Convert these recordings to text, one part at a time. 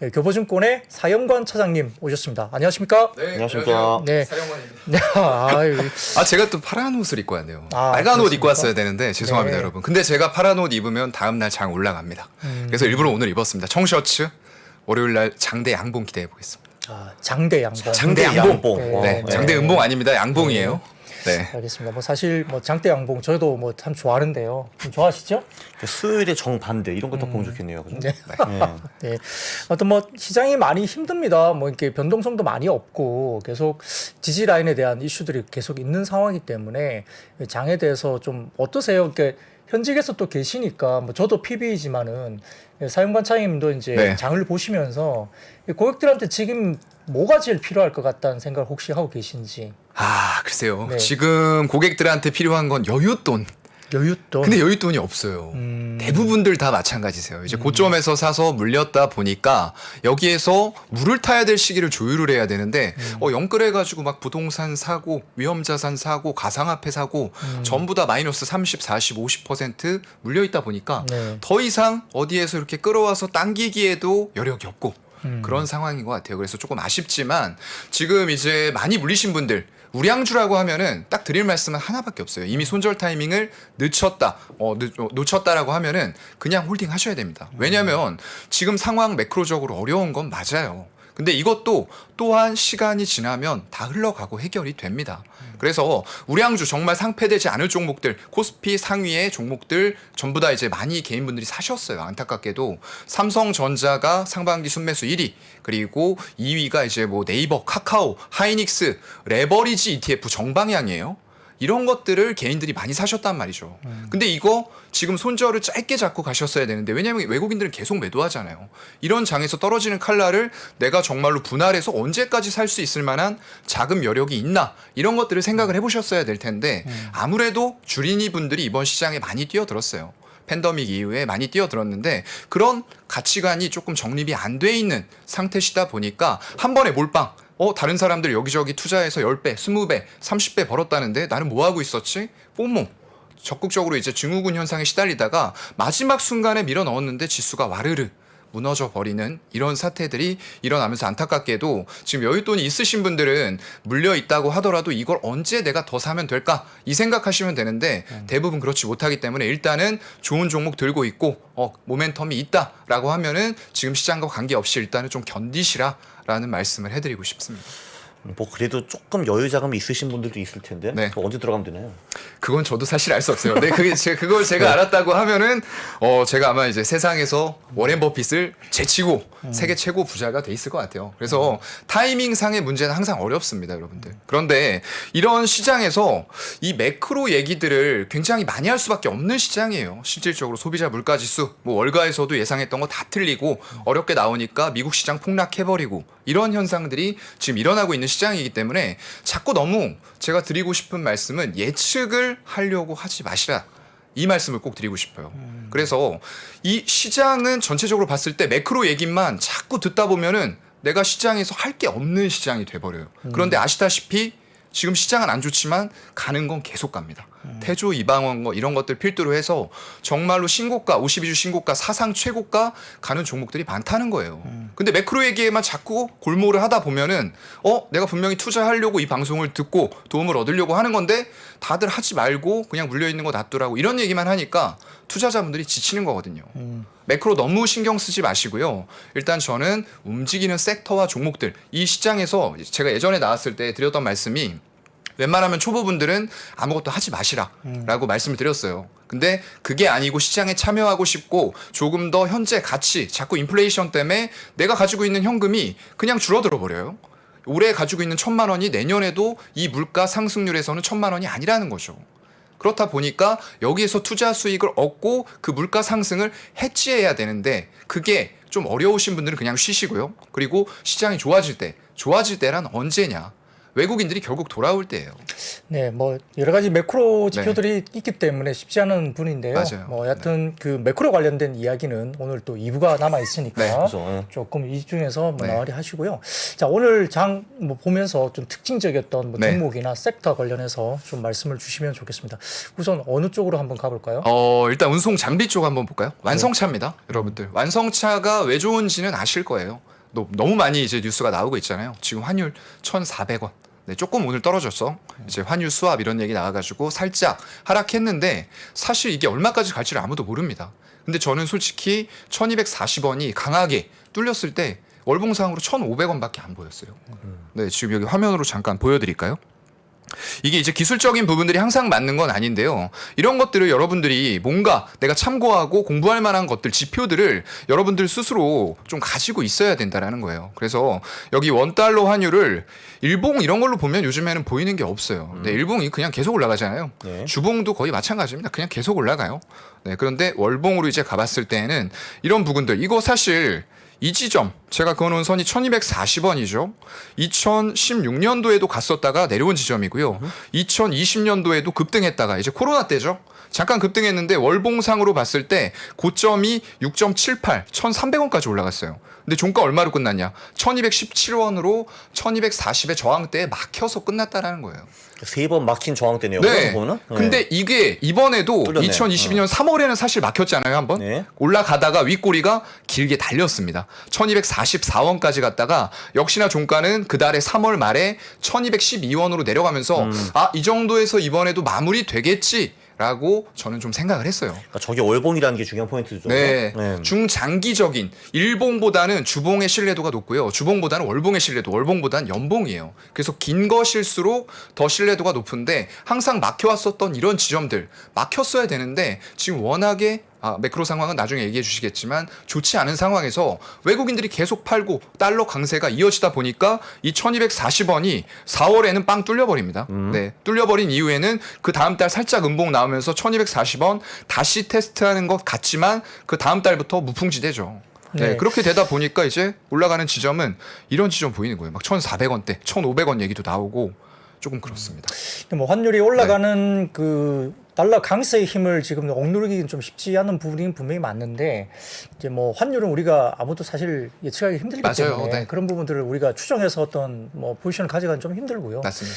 교보증권의 사영관 차장님 오셨습니다. 안녕하십니까? 네, 안녕하십니까. 네. 사령관입니다. 네. 제가 또 파란 옷을 입고 왔네요. 아, 빨간 옷 입고 그렇습니까? 왔어야 되는데 죄송합니다, 네. 여러분. 근데 제가 파란 옷 입으면 다음 날 장 올라갑니다. 그래서 일부러 오늘 입었습니다. 청셔츠. 월요일 날 장대 양봉 기대해 보겠습니다. 장대 양봉. 장대 양봉. 양봉. 네, 네. 장대 음봉 아닙니다. 양봉이에요. 네. 알겠습니다. 뭐 사실 뭐 장대 양봉 저도 뭐 참 좋아하는데요. 좀 좋아하시죠? 수요일에 정반대 이런 거 더 보면 좋겠네요. 그죠? 네. 네. 네. 어떤 뭐 시장이 많이 힘듭니다. 뭐 이렇게 변동성도 많이 없고 계속 지지 라인에 대한 이슈들이 계속 있는 상황이기 때문에 장에 대해서 좀 어떠세요? 이렇게 현직에서 또 계시니까 뭐 저도 PB이지만은 사용관 차장님도 이제 네. 장을 보시면서 고객들한테 지금 뭐가 제일 필요할 것 같다는 생각을 혹시 하고 계신지. 글쎄요. 네. 지금 고객들한테 필요한 건 여윳돈. 여윳돈. 근데 여윳돈이 없어요. 대부분들 다 마찬가지세요. 이제 고점에서 사서 물렸다 보니까 여기에서 물을 타야 될 시기를 조율을 해야 되는데 영끌해가지고 막 부동산 사고, 위험자산 사고, 가상화폐 사고 전부 다 마이너스 30, 40, 50% 물려있다 보니까 네. 더 이상 어디에서 이렇게 끌어와서 당기기에도 여력이 없고 그런 상황인 것 같아요. 그래서 조금 아쉽지만 지금 이제 많이 물리신 분들 우량주라고 하면은 딱 드릴 말씀은 하나밖에 없어요. 이미 손절 타이밍을 놓쳤다라고 하면은 그냥 홀딩 하셔야 됩니다. 왜냐하면 지금 상황 매크로적으로 어려운 건 맞아요. 근데 이것도 또한 시간이 지나면 다 흘러가고 해결이 됩니다. 그래서 우량주 정말 상폐되지 않을 종목들, 코스피 상위의 종목들 전부 다 이제 많이 개인분들이 사셨어요. 안타깝게도 삼성전자가 상반기 순매수 1위, 그리고 2위가 이제 뭐 네이버, 카카오, 하이닉스, 레버리지 ETF 정방향이에요. 이런 것들을 개인들이 많이 사셨단 말이죠. 근데 이거 지금 손절을 짧게 잡고 가셨어야 되는데, 왜냐하면 외국인들은 계속 매도하잖아요. 이런 장에서 떨어지는 칼날을 내가 정말로 분할해서 언제까지 살 수 있을 만한 자금 여력이 있나, 이런 것들을 생각을 해보셨어야 될 텐데 아무래도 주린이 분들이 이번 시장에 많이 뛰어들었어요. 팬데믹 이후에 많이 뛰어들었는데 그런 가치관이 조금 정립이 안 돼 있는 상태시다 보니까 한 번에 몰빵, 다른 사람들 여기저기 투자해서 10배, 20배, 30배 벌었다는데 나는 뭐 하고 있었지? 뽀모. 적극적으로 이제 증후군 현상에 시달리다가 마지막 순간에 밀어 넣었는데 지수가 와르르 무너져 버리는 이런 사태들이 일어나면서, 안타깝게도 지금 여윳돈이 있으신 분들은 물려 있다고 하더라도 이걸 언제 내가 더 사면 될까, 이 생각하시면 되는데 대부분 그렇지 못하기 때문에 일단은 좋은 종목 들고 있고 모멘텀이 있다라고 하면은 지금 시장과 관계없이 일단은 좀 견디시라라는 말씀을 해드리고 싶습니다. 뭐 그래도 조금 여유 자금이 있으신 분들도 있을 텐데 네. 그거 언제 들어가면 되나요? 그건 저도 사실 알 수 없어요. 근데 그걸 제가 알았다고 하면은 제가 아마 이제 세상에서 워렌 버핏을 제치고 세계 최고 부자가 돼 있을 것 같아요. 그래서 타이밍상의 문제는 항상 어렵습니다, 여러분들. 그런데 이런 시장에서 이 매크로 얘기들을 굉장히 많이 할 수밖에 없는 시장이에요. 실질적으로 소비자 물가지수, 뭐 월가에서도 예상했던 거 다 틀리고 어렵게 나오니까 미국 시장 폭락해버리고 이런 현상들이 지금 일어나고 있는 시장이기 때문에 자꾸 너무 제가 드리고 싶은 말씀은 예측을 하려고 하지 마시라, 이 말씀을 꼭 드리고 싶어요. 그래서 이 시장은 전체적으로 봤을 때 매크로 얘기만 자꾸 듣다 보면은 내가 시장에서 할 게 없는 시장이 돼버려요. 그런데 아시다시피 지금 시장은 안 좋지만 가는 건 계속 갑니다. 태조, 이방원 이런 것들 필두로 해서 정말로 신고가, 52주 신고가, 사상 최고가 가는 종목들이 많다는 거예요. 근데 매크로 얘기에만 자꾸 골몰을 하다 보면은 내가 분명히 투자하려고 이 방송을 듣고 도움을 얻으려고 하는 건데 다들 하지 말고 그냥 물려있는 거 놔두라고 이런 얘기만 하니까 투자자분들이 지치는 거거든요. 매크로 너무 신경 쓰지 마시고요. 일단 저는 움직이는 섹터와 종목들, 이 시장에서 제가 예전에 나왔을 때 드렸던 말씀이 웬만하면 초보분들은 아무것도 하지 마시라라고 말씀을 드렸어요. 근데 그게 아니고 시장에 참여하고 싶고 조금 더 현재 가치, 자꾸 인플레이션 때문에 내가 가지고 있는 현금이 그냥 줄어들어 버려요. 올해 가지고 있는 1,000만 원이 내년에도 이 물가 상승률에서는 1,000만 원이 아니라는 거죠. 그렇다 보니까 여기에서 투자 수익을 얻고 그 물가 상승을 해지해야 되는데 그게 좀 어려우신 분들은 그냥 쉬시고요. 그리고 시장이 좋아질 때란 언제냐? 외국인들이 결국 돌아올 때예요. 네, 뭐 여러 가지 매크로 지표들이 있기 때문에 쉽지 않은 분인데요. 맞아요. 뭐 여하튼 그 매크로 관련된 이야기는 오늘 또 2부가 남아 있으니까 네, 그렇죠. 조금 이 중에서 뭐 네. 나와리 하시고요. 자, 오늘 장 뭐 보면서 좀 특징적이었던 뭐 네. 종목이나 섹터 관련해서 좀 말씀을 주시면 좋겠습니다. 우선 어느 쪽으로 한번 가볼까요? 일단 운송 장비 쪽 한번 볼까요? 완성차입니다, 여러분들. 완성차가 왜 좋은지는 아실 거예요. 너무 많이 이제 뉴스가 나오고 있잖아요. 지금 환율 1,400원. 네, 조금 오늘 떨어졌어. 이제 환율 수합 이런 얘기 나와가지고 살짝 하락했는데 사실 이게 얼마까지 갈지를 아무도 모릅니다. 근데 저는 솔직히 1,240원이 강하게 뚫렸을 때 월봉상으로 1,500원밖에 안 보였어요. 네, 지금 여기 화면으로 잠깐 보여드릴까요? 이게 이제 기술적인 부분들이 항상 맞는 건 아닌데요. 이런 것들을 여러분들이 뭔가 내가 참고하고 공부할 만한 것들, 지표들을 여러분들 스스로 좀 가지고 있어야 된다라는 거예요. 그래서 여기 원달러 환율을 일봉 이런 걸로 보면 요즘에는 보이는 게 없어요. 근데 일봉이 그냥 계속 올라가잖아요. 네. 주봉도 거의 마찬가지입니다. 그냥 계속 올라가요. 네, 그런데 월봉으로 이제 가봤을 때는 이런 부분들, 이거 사실 이 지점 제가 그어놓은 선이 1240원이죠. 2016년도에도 갔었다가 내려온 지점이고요. 2020년도에도 급등했다가 이제 코로나 때죠. 잠깐 급등했는데 월봉상으로 봤을 때 고점이 6.78, 1,300원까지 올라갔어요. 근데 종가 얼마로 끝났냐? 1,217원으로 1,240의 저항대에 막혀서 끝났다라는 거예요. 3번 막힌 저항대네요. 네. 보면은. 네. 근데 이게 이번에도 뚫렸네. 2022년 3월에는 사실 막혔잖아요, 한번. 네. 올라가다가 윗꼬리가 길게 달렸습니다. 1244원까지 갔다가 역시나 종가는 그달의 3월 말에 1212원으로 내려가면서 이 정도에서 이번에도 마무리 되겠지. 라고 저는 좀 생각을 했어요. 그러니까 저게 월봉이라는 게 중요한 포인트죠. 네. 네. 중장기적인 일봉보다는 주봉의 신뢰도가 높고요. 주봉보다는 월봉의 신뢰도, 월봉보다는 연봉이에요. 그래서 긴 것일수록 더 신뢰도가 높은데 항상 막혀왔었던 이런 지점들 막혔어야 되는데 지금 워낙에 매크로 상황은 나중에 얘기해 주시겠지만 좋지 않은 상황에서 외국인들이 계속 팔고 달러 강세가 이어지다 보니까 이 1240원이 4월에는 빵 뚫려버립니다. 네, 뚫려버린 이후에는 그 다음 달 살짝 음봉 나오면서 1240원 다시 테스트하는 것 같지만 그 다음 달부터 무풍지대죠. 네, 네. 그렇게 되다 보니까 이제 올라가는 지점은 이런 지점 보이는 거예요. 막 1,400원대, 1,500원 얘기도 나오고 조금 그렇습니다. 뭐 환율이 올라가는 그 달러 강세의 힘을 지금 억누르기는 좀 쉽지 않은 부분이 분명히 맞는데 이제 뭐 환율은 우리가 아무도 사실 예측하기 힘들기 맞아요. 때문에 네. 그런 부분들을 우리가 추정해서 어떤 뭐 포지션을 가져가는 좀 힘들고요. 맞습니다.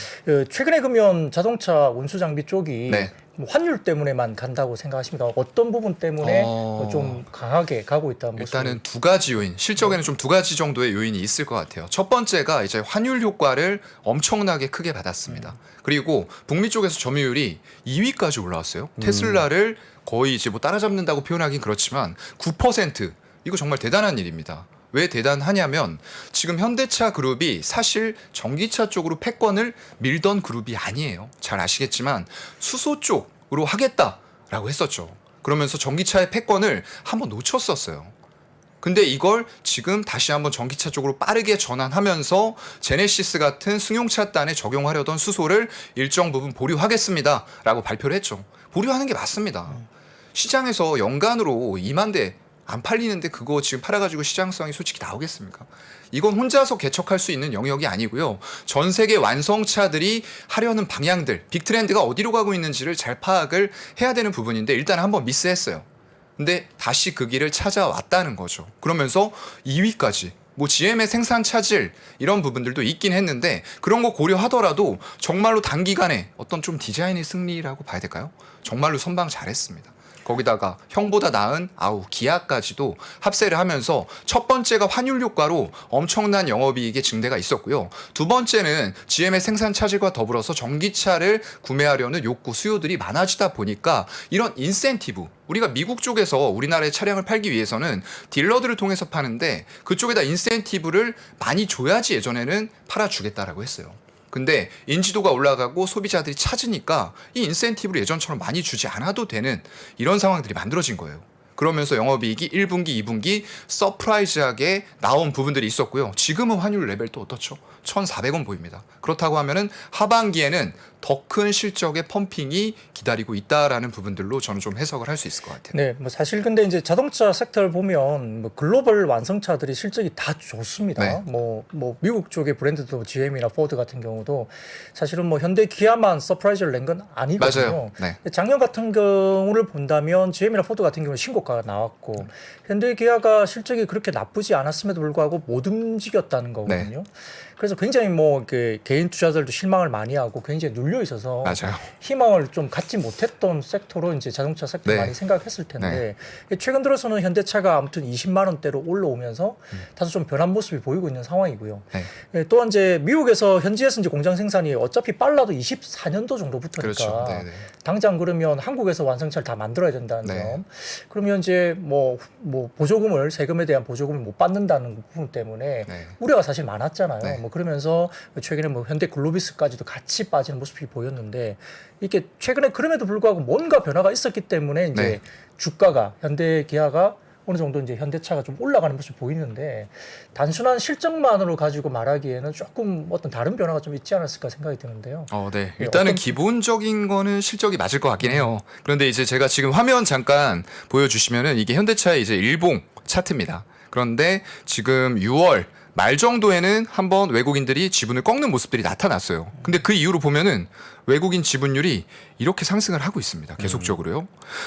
최근에 그러면 자동차 운수 장비 쪽이 네. 뭐 환율 때문에만 간다고 생각하십니까? 어떤 부분 때문에 좀 강하게 가고 있다는 모습? 일단은 두 가지 요인, 실적에는 좀 두 가지 정도의 요인이 있을 것 같아요. 첫 번째가 이제 환율 효과를 엄청나게 크게 받았습니다. 그리고 북미 쪽에서 점유율이 2위까지 올라왔어요. 테슬라를 거의 이제 뭐 따라잡는다고 표현하긴 그렇지만 9% 이거 정말 대단한 일입니다. 왜 대단하냐면 지금 현대차 그룹이 사실 전기차 쪽으로 패권을 밀던 그룹이 아니에요. 잘 아시겠지만 수소 쪽으로 하겠다라고 했었죠. 그러면서 전기차의 패권을 한번 놓쳤었어요. 근데 이걸 지금 다시 한번 전기차 쪽으로 빠르게 전환하면서 제네시스 같은 승용차단에 적용하려던 수소를 일정 부분 보류하겠습니다라고 발표를 했죠. 보류하는 게 맞습니다. 시장에서 연간으로 2만 대 안 팔리는데 그거 지금 팔아가지고 시장성이 솔직히 나오겠습니까? 이건 혼자서 개척할 수 있는 영역이 아니고요. 전 세계 완성차들이 하려는 방향들, 빅트렌드가 어디로 가고 있는지를 잘 파악을 해야 되는 부분인데 일단 한번 미스했어요. 근데 다시 그 길을 찾아왔다는 거죠. 그러면서 2위까지. 뭐 GM의 생산 차질 이런 부분들도 있긴 했는데 그런 거 고려하더라도 정말로 단기간에 어떤 좀 디자인의 승리라고 봐야 될까요? 정말로 선방 잘했습니다. 거기다가 형보다 나은 기아까지도 합세를 하면서 첫 번째가 환율 효과로 엄청난 영업이익의 증대가 있었고요. 두 번째는 GM의 생산 차질과 더불어서 전기차를 구매하려는 욕구 수요들이 많아지다 보니까 이런 인센티브 우리가 미국 쪽에서 우리나라의 차량을 팔기 위해서는 딜러들을 통해서 파는데 그쪽에다 인센티브를 많이 줘야지 예전에는 팔아주겠다라고 했어요. 근데 인지도가 올라가고 소비자들이 찾으니까 이 인센티브를 예전처럼 많이 주지 않아도 되는 이런 상황들이 만들어진 거예요. 그러면서 영업이익이 1분기, 2분기 서프라이즈하게 나온 부분들이 있었고요. 지금은 환율 레벨 또 어떻죠? 1,400원 보입니다. 그렇다고 하면은 하반기에는 더 큰 실적의 펌핑이 기다리고 있다라는 부분들로 저는 좀 해석을 할 수 있을 것 같아요. 네, 뭐 사실 근데 이제 자동차 섹터를 보면 뭐 글로벌 완성차들이 실적이 다 좋습니다. 네. 뭐 미국 쪽의 브랜드도 GM이나 포드 같은 경우도 사실은 뭐 현대 기아만 서프라이즈를 낸 건 아니거든요. 맞아요. 네. 작년 같은 경우를 본다면 GM이나 포드 같은 경우는 신고가가 나왔고 현대 기아가 실적이 그렇게 나쁘지 않았음에도 불구하고 못 움직였다는 거거든요. 그래서 굉장히 뭐 개인 투자자들도 실망을 많이 하고 굉장히 눌려 있어서 맞아요. 희망을 좀 갖지 못했던 섹터로 이제 자동차 섹터 네. 많이 생각했을 텐데 최근 들어서는 현대차가 아무튼 20만 원대로 올라오면서 다소 좀 변한 모습이 보이고 있는 상황이고요. 네. 또한 이제 미국에서 현지에서 이제 공장 생산이 어차피 빨라도 24년도 정도부터니까 그렇죠. 네, 네. 당장 그러면 한국에서 완성차를 다 만들어야 된다는 네. 점. 그러면 이제 뭐 보조금을 세금에 대한 보조금을 못 받는다는 부분 때문에 네. 우려가 사실 많았잖아요. 네. 뭐 그러면서 최근에 뭐 현대 글로비스까지도 같이 빠지는 모습이 보였는데 이게 최근에 그럼에도 불구하고 뭔가 변화가 있었기 때문에 이제 네. 주가가 현대 기아가 어느 정도 이제 현대차가 좀 올라가는 모습이 보이는데 단순한 실적만으로 가지고 말하기에는 조금 어떤 다른 변화가 좀 있지 않았을까 생각이 드는데요. 네. 일단은 어떤- 기본적인 거는 실적이 맞을 것 같긴 해요. 그런데 이제 제가 지금 화면 잠깐 보여주시면은 이게 현대차의 이제 일봉 차트입니다. 그런데 지금 6월 말 정도에는 한번 외국인들이 지분을 꺾는 모습들이 나타났어요. 근데 그 이후로 보면은 외국인 지분율이 이렇게 상승을 하고 있습니다. 계속적으로요.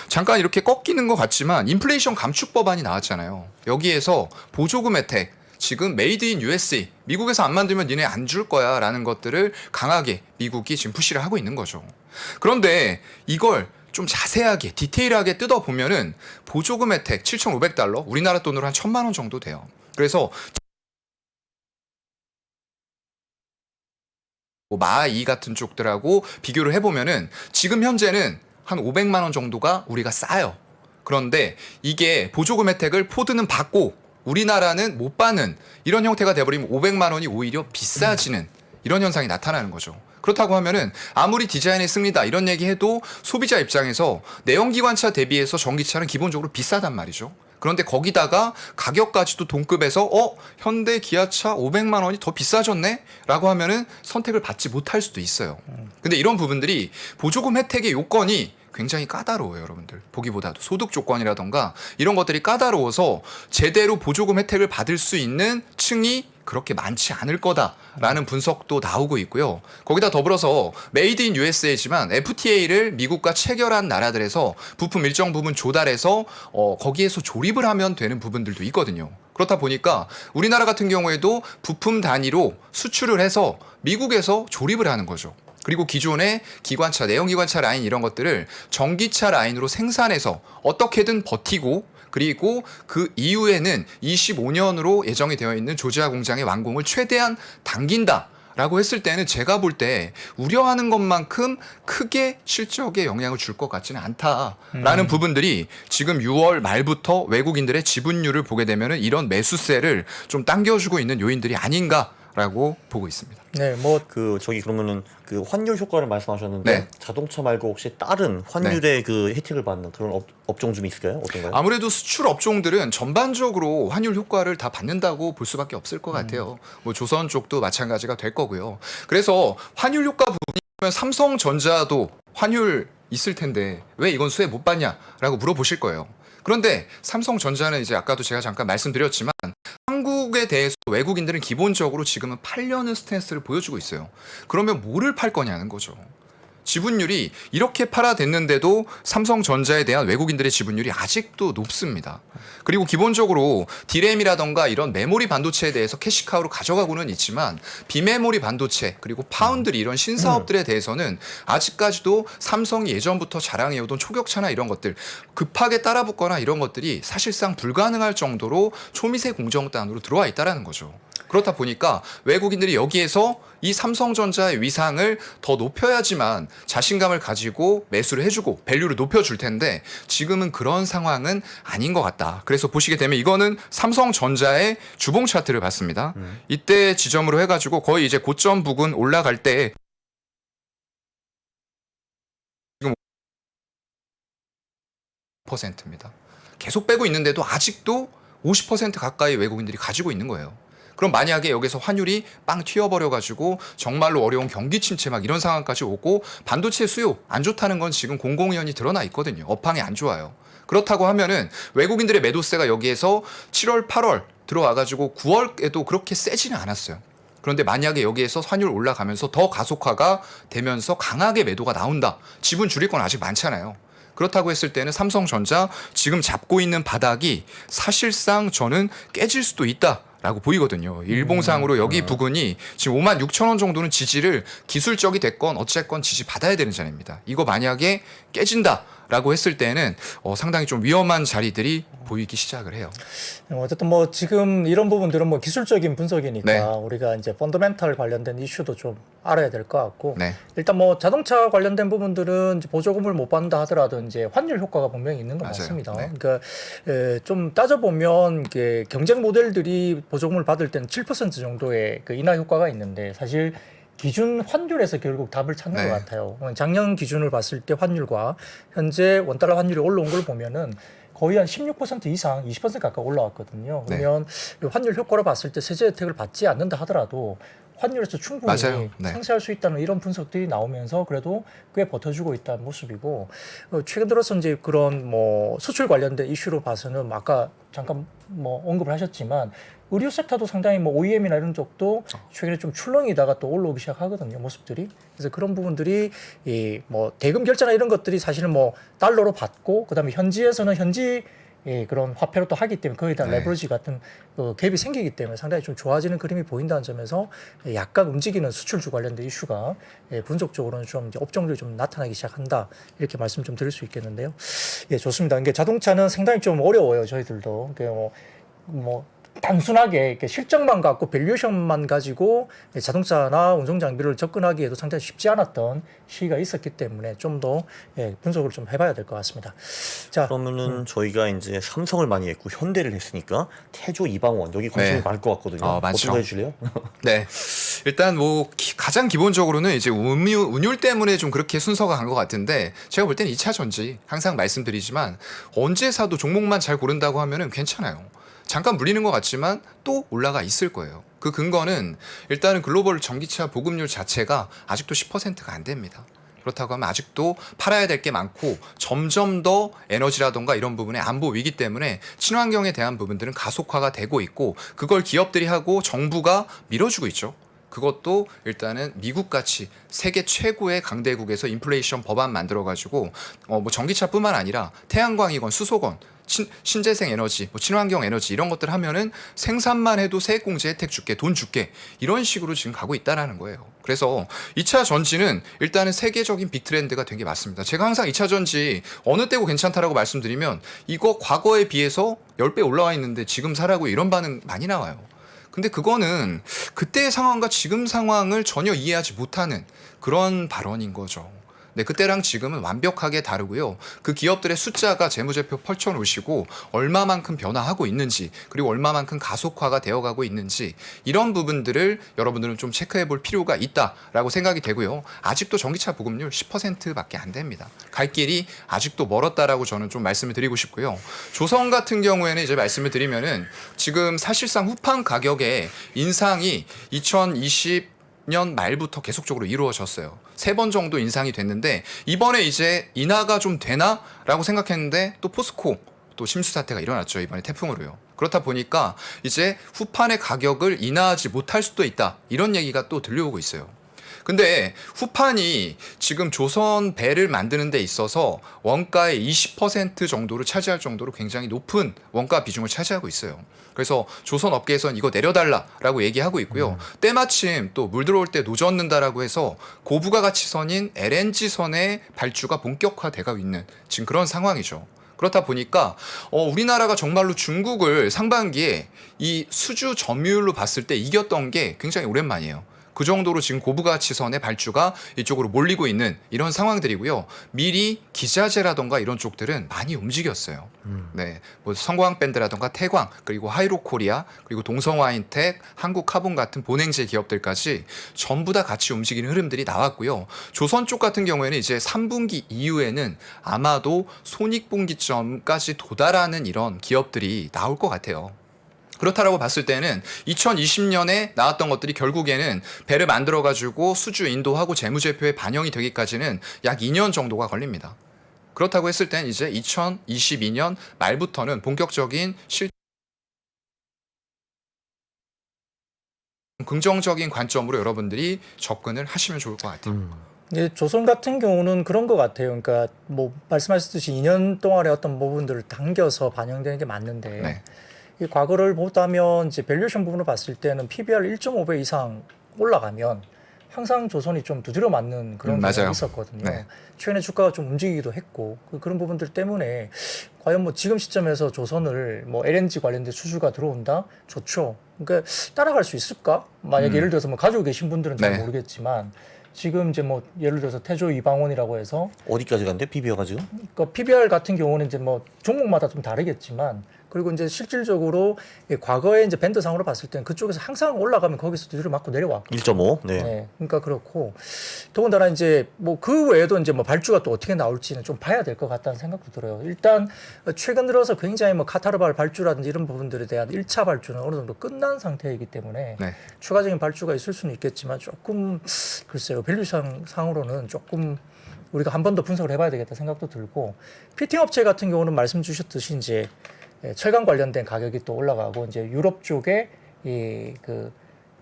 잠깐 이렇게 꺾이는 것 같지만 인플레이션 감축 법안이 나왔잖아요. 여기에서 보조금 혜택, 지금 메이드 인 USA, 미국에서 안 만들면 니네 안 줄 거야 라는 것들을 강하게 미국이 지금 푸시를 하고 있는 거죠. 그런데 이걸 좀 자세하게 디테일하게 뜯어보면은 보조금 혜택 7,500달러, 우리나라 돈으로 한 1,000만 원 정도 돼요. 그래서 마2 같은 쪽들하고 비교를 해보면은 지금 현재는 한 500만 원 정도가 우리가 싸요. 그런데 이게 보조금 혜택을 포드는 받고 우리나라는 못 받는 이런 형태가 돼버리면 500만 원이 오히려 비싸지는 이런 현상이 나타나는 거죠. 그렇다고 하면은 아무리 디자인의 승리다 이런 얘기해도 소비자 입장에서 내연기관차 대비해서 전기차는 기본적으로 비싸단 말이죠. 그런데 거기다가 가격까지도 동급에서 현대 기아차 500만 원이 더 비싸졌네? 라고 하면은 선택을 받지 못할 수도 있어요. 근데 이런 부분들이 보조금 혜택의 요건이 굉장히 까다로워요, 여러분들. 보기보다도 소득 조건이라던가 이런 것들이 까다로워서 제대로 보조금 혜택을 받을 수 있는 층이 그렇게 많지 않을 거다라는 분석도 나오고 있고요. 거기다 더불어서 메이드 인 USA지만 FTA를 미국과 체결한 나라들에서 부품 일정 부분 조달해서 거기에서 조립을 하면 되는 부분들도 있거든요. 그렇다 보니까 우리나라 같은 경우에도 부품 단위로 수출을 해서 미국에서 조립을 하는 거죠. 그리고 기존의 기관차, 내연기관차 라인 이런 것들을 전기차 라인으로 생산해서 어떻게든 버티고 그리고 그 이후에는 25년으로 예정이 되어 있는 조지아 공장의 완공을 최대한 당긴다. 라고 했을 때는 제가 볼 때 우려하는 것만큼 크게 실적에 영향을 줄 것 같지는 않다라는 부분들이 지금 6월 말부터 외국인들의 지분율을 보게 되면은 이런 매수세를 좀 당겨주고 있는 요인들이 아닌가라고 보고 있습니다. 네, 뭐 그러면은 그 환율 효과를 말씀하셨는데 네. 자동차 말고 혹시 다른 환율의 그 혜택을 받는 그런 업종 좀 있을까요? 어떤가요? 아무래도 수출 업종들은 전반적으로 환율 효과를 다 받는다고 볼 수밖에 없을 것 같아요. 뭐 조선 쪽도 마찬가지가 될 거고요. 그래서 환율 효과 부분이면 삼성전자도 환율 있을 텐데 왜 이건 수혜 못 받냐라고 물어보실 거예요. 그런데 삼성전자는 이제 아까도 제가 잠깐 말씀드렸지만 한국에 대해서 외국인들은 기본적으로 지금은 팔려는 스탠스를 보여주고 있어요. 그러면 뭐를 팔 거냐는 거죠. 지분율이 이렇게 팔아댔는데도 삼성전자에 대한 외국인들의 지분율이 아직도 높습니다. 그리고 기본적으로 디램이라던가 이런 메모리 반도체에 대해서 캐시카우로 가져가고는 있지만 비메모리 반도체 그리고 파운드리 이런 신사업들에 대해서는 아직까지도 삼성이 예전부터 자랑해오던 초격차나 이런 것들 급하게 따라붙거나 이런 것들이 사실상 불가능할 정도로 초미세 공정단으로 들어와 있다는 거죠. 그렇다 보니까 외국인들이 여기에서 이 삼성전자의 위상을 더 높여야지만 자신감을 가지고 매수를 해주고 밸류를 높여줄 텐데 지금은 그런 상황은 아닌 것 같다. 그래서 보시게 되면 이거는 삼성전자의 주봉 차트를 봤습니다. 이때 지점으로 해가지고 거의 이제 고점 부근 올라갈 때 지금 50%입니다. 계속 빼고 있는데도 아직도 50% 가까이 외국인들이 가지고 있는 거예요. 그럼 만약에 여기서 환율이 빵 튀어버려가지고 정말로 어려운 경기 침체 막 이런 상황까지 오고 반도체 수요 안 좋다는 건 지금 공공연히 드러나 있거든요. 업황이 안 좋아요. 그렇다고 하면은 외국인들의 매도세가 여기에서 7월, 8월 들어와가지고 9월에도 그렇게 세지는 않았어요. 그런데 만약에 여기에서 환율 올라가면서 더 가속화가 되면서 강하게 매도가 나온다. 지분 줄일 건 아직 많잖아요. 그렇다고 했을 때는 삼성전자 지금 잡고 있는 바닥이 사실상 저는 깨질 수도 있다. 라고 보이거든요. 일봉상으로 여기 부근이 지금 5만 6천 원 정도는 지지를 기술적이 됐건 어쨌건 지지 받아야 되는 자리입니다. 이거 만약에 깨진다라고 했을 때는 상당히 좀 위험한 자리들이 보이기 시작을 해요. 어쨌든 뭐 지금 이런 부분들은 뭐 기술적인 분석이니까 네. 우리가 이제 펀더멘탈 관련된 이슈도 좀 알아야 될 것 같고 네. 일단 뭐 자동차 관련된 부분들은 이제 보조금을 못 받는다 하더라도 이제 환율 효과가 분명히 있는 건 맞아요. 맞습니다. 네. 그러니까 좀 따져보면 이게 경쟁 모델들이 보조금을 받을 때는 7% 정도의 그 인하 효과가 있는데 사실 기준 환율에서 결국 답을 찾는 네. 것 같아요. 작년 기준을 봤을 때 환율과 현재 원달러 환율이 올라온 걸 보면은 거의 한 16% 이상, 20% 가까이 올라왔거든요. 네. 그러면 이 환율 효과로 봤을 때 세제 혜택을 받지 않는다 하더라도 환율에서 충분히 맞아요. 네. 상쇄할 수 있다는 이런 분석들이 나오면서 그래도 꽤 버텨주고 있다는 모습이고 최근 들어서 이제 그런 뭐 수출 관련된 이슈로 봐서는 아까 잠깐 뭐 언급을 하셨지만 의류 섹터도 상당히 뭐 OEM이나 이런 쪽도 최근에 좀 출렁이다가 또 올라오기 시작하거든요, 모습들이. 그래서 그런 부분들이 이 뭐 대금 결제나 이런 것들이 사실은 뭐 달러로 받고 그다음에 현지에서는 현지 그런 화폐로 또 하기 때문에 거기에 대한 네. 레버리지 같은 갭이 생기기 때문에 상당히 좀 좋아지는 그림이 보인다는 점에서 약간 움직이는 수출주 관련된 이슈가 분석적으로는 좀 이제 업종들이 좀 나타나기 시작한다 이렇게 말씀 좀 드릴 수 있겠는데요. 예, 좋습니다. 이게 자동차는 상당히 좀 어려워요, 저희들도. 뭐 단순하게 이렇게 실적만 갖고 밸류에이션만 가지고 자동차나 운송 장비를 접근하기에도 상당히 쉽지 않았던 시기가 있었기 때문에 좀 더 분석을 좀 해봐야 될 것 같습니다. 자, 그러면은 저희가 이제 삼성을 많이 했고 현대를 했으니까 태조, 이방원 여기 관심이 네. 많을 것 같거든요. 많죠. 어떤 거 해줄래요? 네. 일단 뭐 가장 기본적으로는 이제 운율 때문에 좀 그렇게 순서가 간 것 같은데 제가 볼 때는 2차 전지 항상 말씀드리지만 언제 사도 종목만 잘 고른다고 하면은 괜찮아요. 잠깐 물리는 것 같지만 또 올라가 있을 거예요. 그 근거는 일단은 글로벌 전기차 보급률 자체가 아직도 10%가 안 됩니다. 그렇다고 하면 아직도 팔아야 될 게 많고 점점 더 에너지라던가 이런 부분에 안보 위기 때문에 친환경에 대한 부분들은 가속화가 되고 있고 그걸 기업들이 하고 정부가 밀어주고 있죠. 그것도 일단은 미국같이 세계 최고의 강대국에서 인플레이션 법안 만들어가지고 뭐 전기차뿐만 아니라 태양광이건 수소건 신재생 에너지, 뭐 친환경 에너지 이런 것들 하면은 생산만 해도 세액공제 혜택 줄게, 돈 줄게 이런 식으로 지금 가고 있다라는 거예요. 그래서 2차 전지는 일단은 세계적인 빅트렌드가 된 게 맞습니다. 제가 항상 2차 전지 어느 때고 괜찮다라고 말씀드리면 이거 과거에 비해서 10배 올라와 있는데 지금 사라고 이런 반응 많이 나와요. 근데 그거는 그때의 상황과 지금 상황을 전혀 이해하지 못하는 그런 발언인 거죠. 네, 그때랑 지금은 완벽하게 다르고요. 그 기업들의 숫자가 재무제표 펼쳐놓으시고 얼마만큼 변화하고 있는지 그리고 얼마만큼 가속화가 되어가고 있는지 이런 부분들을 여러분들은 좀 체크해 볼 필요가 있다라고 생각이 되고요. 아직도 전기차 보급률 10%밖에 안 됩니다. 갈 길이 아직도 멀었다라고 저는 좀 말씀을 드리고 싶고요. 조선 같은 경우에는 이제 말씀을 드리면은 지금 사실상 후판 가격의 인상이 2020년 말부터 계속적으로 이루어졌어요. 3번 정도 인상이 됐는데 이번에 이제 인하가 좀 되나라고 생각했는데 또 포스코 또 심수 사태가 일어났죠. 이번에 태풍으로요. 그렇다 보니까 이제 후판의 가격을 인하하지 못할 수도 있다. 이런 얘기가 또 들려오고 있어요. 근데 후판이 지금 조선 배를 만드는 데 있어서 원가의 20% 정도를 차지할 정도로 굉장히 높은 원가 비중을 차지하고 있어요. 그래서 조선 업계에서는 이거 내려달라라고 얘기하고 있고요. 때마침 또 물 들어올 때 노젓는다라고 해서 고부가가치선인 LNG선의 발주가 본격화되고 있는 지금 그런 상황이죠. 그렇다 보니까 우리나라가 정말로 중국을 상반기에 이 수주 점유율로 봤을 때 이겼던 게 굉장히 오랜만이에요. 그 정도로 지금 고부가치선의 발주가 이쪽으로 몰리고 있는 이런 상황들이고요. 미리 기자재라던가 이런 쪽들은 많이 움직였어요. 네, 뭐 성광밴드라던가 태광 그리고 하이로코리아 그리고 동성화인텍, 한국카본 같은 본행제 기업들까지 전부 다 같이 움직이는 흐름들이 나왔고요. 조선 쪽 같은 경우에는 이제 3분기 이후에는 아마도 손익분기점까지 도달하는 이런 기업들이 나올 것 같아요. 그렇다라고 봤을 때는 2020년에 나왔던 것들이 결국에는 배를 만들어가지고 수주 인도하고 재무제표에 반영이 되기까지는 약 2년 정도가 걸립니다. 그렇다고 했을 때는 이제 2022년 말부터는 본격적인 긍정적인 관점으로 여러분들이 접근을 하시면 좋을 것 같아요. 이제 조선 같은 경우는 그런 것 같아요. 그러니까 뭐 말씀하셨듯이 2년 동안의 어떤 부분들을 당겨서 반영되는 게 맞는데 네. 이 과거를 보다면 이제 밸류에이션 부분을 봤을 때는 PBR 1.5배 이상 올라가면 항상 조선이 좀 두드려 맞는 그런 경향이 맞아요. 있었거든요. 네. 최근에 주가가 좀 움직이기도 했고 그런 부분들 때문에 과연 뭐 지금 시점에서 조선을 뭐 LNG 관련된 수주가 들어온다? 좋죠. 그러니까 따라갈 수 있을까? 만약에 예를 들어서 뭐 가지고 계신 분들은 잘 네. 모르겠지만 지금 이제 뭐 예를 들어서 태조 이방원이라고 해서 어디까지 간대? PBR가 지금? 그러니까 PBR 같은 경우는 이제 뭐 종목마다 좀 다르겠지만 그리고 이제 실질적으로 과거에 이제 밴드상으로 봤을 때는 그쪽에서 항상 올라가면 거기서 뒤를 맞고 내려왔고 1.5. 네. 네. 그러니까 그렇고 더군다나 이제 뭐 그 외에도 이제 뭐 발주가 또 어떻게 나올지는 좀 봐야 될 것 같다는 생각도 들어요. 일단 최근 들어서 굉장히 뭐 카타르발 발주라든지 이런 부분들에 대한 1차 발주는 어느 정도 끝난 상태이기 때문에 네. 추가적인 발주가 있을 수는 있겠지만 조금 글쎄요. 밸류상 상으로는 조금 우리가 한 번 더 분석을 해봐야 되겠다 생각도 들고 피팅 업체 같은 경우는 말씀 주셨듯이 이제 철강 관련된 가격이 또 올라가고 이제 유럽 쪽에 이 그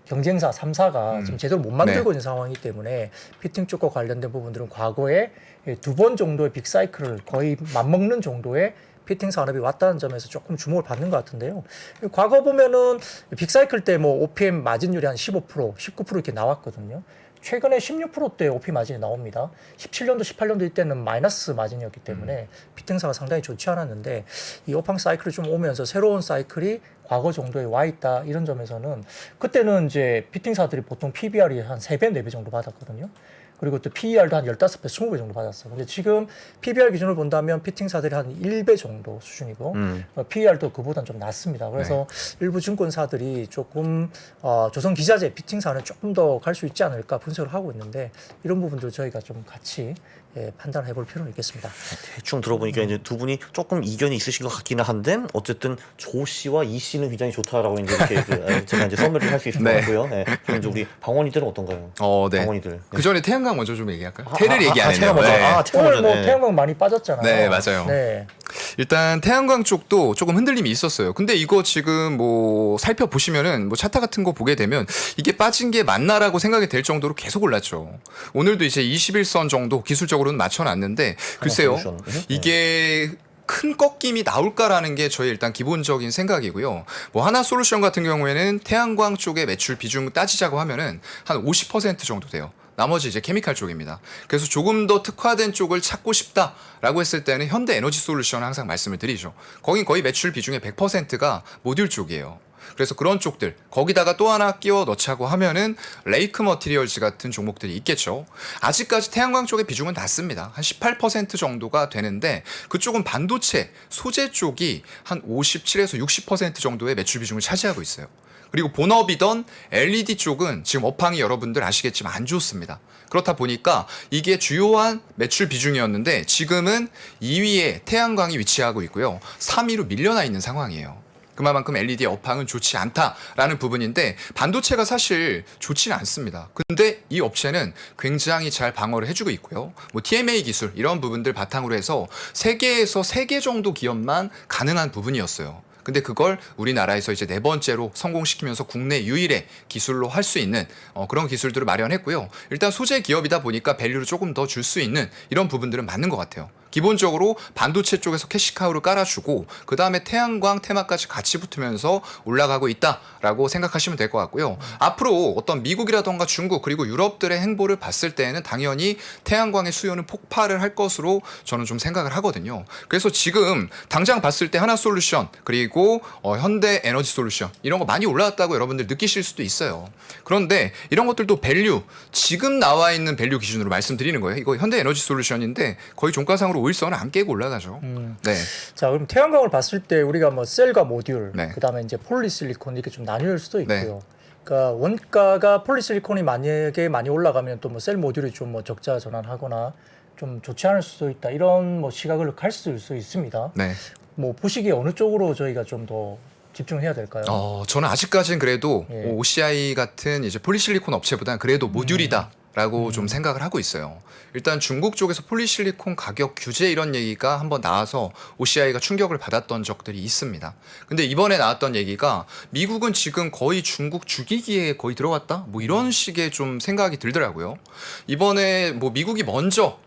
경쟁사 3사가 지금 제대로 못 만들고 있는 상황이기 때문에 피팅 쪽과 관련된 부분들은 과거에 2번 정도의 빅사이클을 거의 맞먹는 정도의 피팅 산업이 왔다는 점에서 조금 주목을 받는 것 같은데요. 과거 보면은 빅사이클 때 뭐 OPM 마진율이 한 15%, 19% 이렇게 나왔거든요. 최근에 16%대 OP 마진이 나옵니다. 17년도, 18년도 이때는 마이너스 마진이었기 때문에 피팅사가 상당히 좋지 않았는데 이 오팡 사이클이 좀 오면서 새로운 사이클이 과거 정도에 와 있다 이런 점에서는 그때는 이제 피팅사들이 보통 PBR이 한 3배, 4배 정도 받았거든요. 그리고 또 PER도 한 15배, 20배 정도 받았어요. 근데 지금 PBR 기준을 본다면 피팅사들이 한 1배 정도 수준이고 PER도 그보다는 좀 낮습니다. 그래서 일부 증권사들이 조금 조선 기자재 피팅사는 조금 더 갈 수 있지 않을까 분석을 하고 있는데 이런 부분들 저희가 좀 같이 판단해 볼 필요는 있겠습니다. 대충 들어보니까 이제 두 분이 조금 이견이 있으신 것 같기는 한데 어쨌든 조 씨와 이 씨는 굉장히 좋다라고 이제 이렇게 제가 이제 서머리를 할 수 있을 것 같고요. 네. 그럼 이제 우리 방원이들은 어떤가요? 네. 방원이들. 네. 그 전에 태양광 먼저 좀 얘기할까요? 태를 얘기 안 했네요. 태양 먼저. 네. 태양 오늘 먼저. 뭐 네. 태양광 많이 빠졌잖아요. 네, 맞아요. 네. 일단 태양광 쪽도 조금 흔들림이 있었어요. 근데 이거 지금 뭐 살펴보시면은 뭐 차트 같은 거 보게 되면 이게 빠진 게 맞나라고 생각이 될 정도로 계속 올랐죠. 오늘도 이제 21선 정도 기술적으로는 맞춰놨는데 글쎄요. 이게 큰 꺾임이 나올까라는 게 저의 일단 기본적인 생각이고요. 뭐 하나솔루션 같은 경우에는 태양광 쪽의 매출 비중 따지자고 하면은 한 50% 정도 돼요. 나머지 이제 케미칼 쪽입니다. 그래서 조금 더 특화된 쪽을 찾고 싶다라고 했을 때는 현대에너지솔루션을 항상 말씀을 드리죠. 거긴 거의 매출 비중의 100%가 모듈 쪽이에요. 그래서 그런 쪽들 거기다가 또 하나 끼워 넣자고 하면은 레이크 머티리얼즈 같은 종목들이 있겠죠. 아직까지 태양광 쪽의 비중은 낮습니다. 한 18% 정도가 되는데 그쪽은 반도체, 소재 쪽이 한 57에서 60% 정도의 매출 비중을 차지하고 있어요. 그리고 본업이던 LED 쪽은 지금 업황이 여러분들 아시겠지만 안 좋습니다. 그렇다 보니까 이게 주요한 매출 비중이었는데 지금은 2위에 태양광이 위치하고 있고요. 3위로 밀려나 있는 상황이에요. 그만큼 LED의 업황은 좋지 않다라는 부분인데 반도체가 사실 좋지는 않습니다. 근데 이 업체는 굉장히 잘 방어를 해주고 있고요. 뭐 TMA 기술 이런 부분들 바탕으로 해서 세계에서 3개 정도 기업만 가능한 부분이었어요. 근데 그걸 우리나라에서 이제 4번째로 성공시키면서 국내 유일의 기술로 할 수 있는 그런 기술들을 마련했고요. 일단 소재 기업이다 보니까 밸류를 조금 더 줄 수 있는 이런 부분들은 맞는 것 같아요. 기본적으로 반도체 쪽에서 캐시카우를 깔아주고 그 다음에 태양광 테마까지 같이 붙으면서 올라가고 있다라고 생각하시면 될 것 같고요. 앞으로 어떤 미국이라던가 중국 그리고 유럽들의 행보를 봤을 때는 당연히 태양광의 수요는 폭발을 할 것으로 저는 좀 생각을 하거든요. 그래서 지금 당장 봤을 때 하나솔루션 그리고 현대에너지솔루션 이런 거 많이 올라왔다고 여러분들 느끼실 수도 있어요. 그런데 이런 것들도 밸류 지금 나와 있는 밸류 기준으로 말씀드리는 거예요. 이거 현대에너지솔루션인데 거의 종가상으로 5일선은 안 깨고 올라가죠. 네. 자, 그럼 태양광을 봤을 때 우리가 뭐 셀과 모듈, 네. 그다음에 이제 폴리실리콘 이렇게 좀 나뉠 수도 있고요. 네. 그러니까 원가가 폴리실리콘이 만약에 많이 올라가면 또 뭐 셀 모듈이 좀 뭐 적자 전환하거나 좀 좋지 않을 수도 있다. 이런 뭐 시각을 갈 수 있습니다. 네. 뭐 보시기에 어느 쪽으로 저희가 좀 더 집중해야 될까요? 저는 아직까지는 그래도 예. OCI 같은 이제 폴리실리콘 업체보다는 그래도 모듈이다. 라고 좀 생각을 하고 있어요. 일단 중국 쪽에서 폴리실리콘 가격 규제 이런 얘기가 한번 나와서 OCI가 충격을 받았던 적들이 있습니다. 근데 이번에 나왔던 얘기가 미국은 지금 거의 중국 죽이기에 거의 들어갔다? 뭐 이런 식의 좀 생각이 들더라고요. 이번에 뭐 미국이 먼저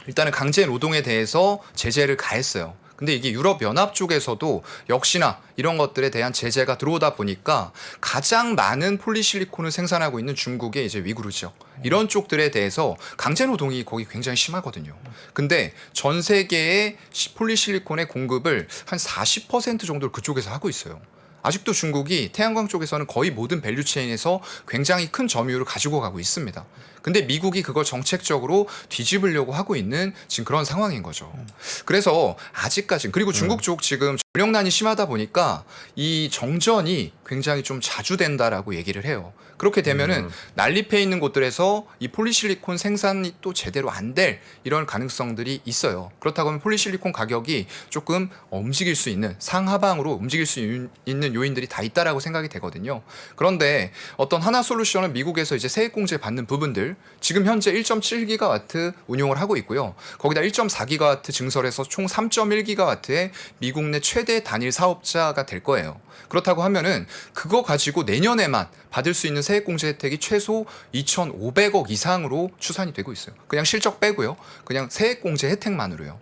일단은 강제 노동에 대해서 제재를 가했어요. 근데 이게 유럽연합 쪽에서도 역시나 이런 것들에 대한 제재가 들어오다 보니까 가장 많은 폴리실리콘을 생산하고 있는 중국의 이제 위구르죠. 이런 쪽들에 대해서 강제노동이 거기 굉장히 심하거든요. 근데 전 세계의 폴리실리콘의 공급을 한 40% 정도를 그쪽에서 하고 있어요. 아직도 중국이 태양광 쪽에서는 거의 모든 밸류체인에서 굉장히 큰 점유율을 가지고 가고 있습니다. 근데 미국이 그걸 정책적으로 뒤집으려고 하고 있는 지금 그런 상황인 거죠. 그래서 아직까지 그리고 중국 쪽 지금 전력난이 심하다 보니까 이 정전이 굉장히 좀 자주 된다라고 얘기를 해요. 그렇게 되면은 난립해 있는 곳들에서 이 폴리실리콘 생산이 또 제대로 안 될 이런 가능성들이 있어요. 그렇다고 하면 폴리실리콘 가격이 조금 움직일 수 있는 상하방으로 움직일 수 있는 요인들이 다 있다라고 생각이 되거든요. 그런데 어떤 하나솔루션은 미국에서 이제 세액공제 받는 부분들 지금 현재 1.7기가와트 운용을 하고 있고요. 거기다 1.4기가와트 증설해서 총 3.1기가와트의 미국 내 최대 단일 사업자가 될 거예요. 그렇다고 하면은 그거 가지고 내년에만 받을 수 있는 세액공제 혜택이 최소 2,500억 이상으로 추산이 되고 있어요. 그냥 실적 빼고요. 그냥 세액공제 혜택만으로요.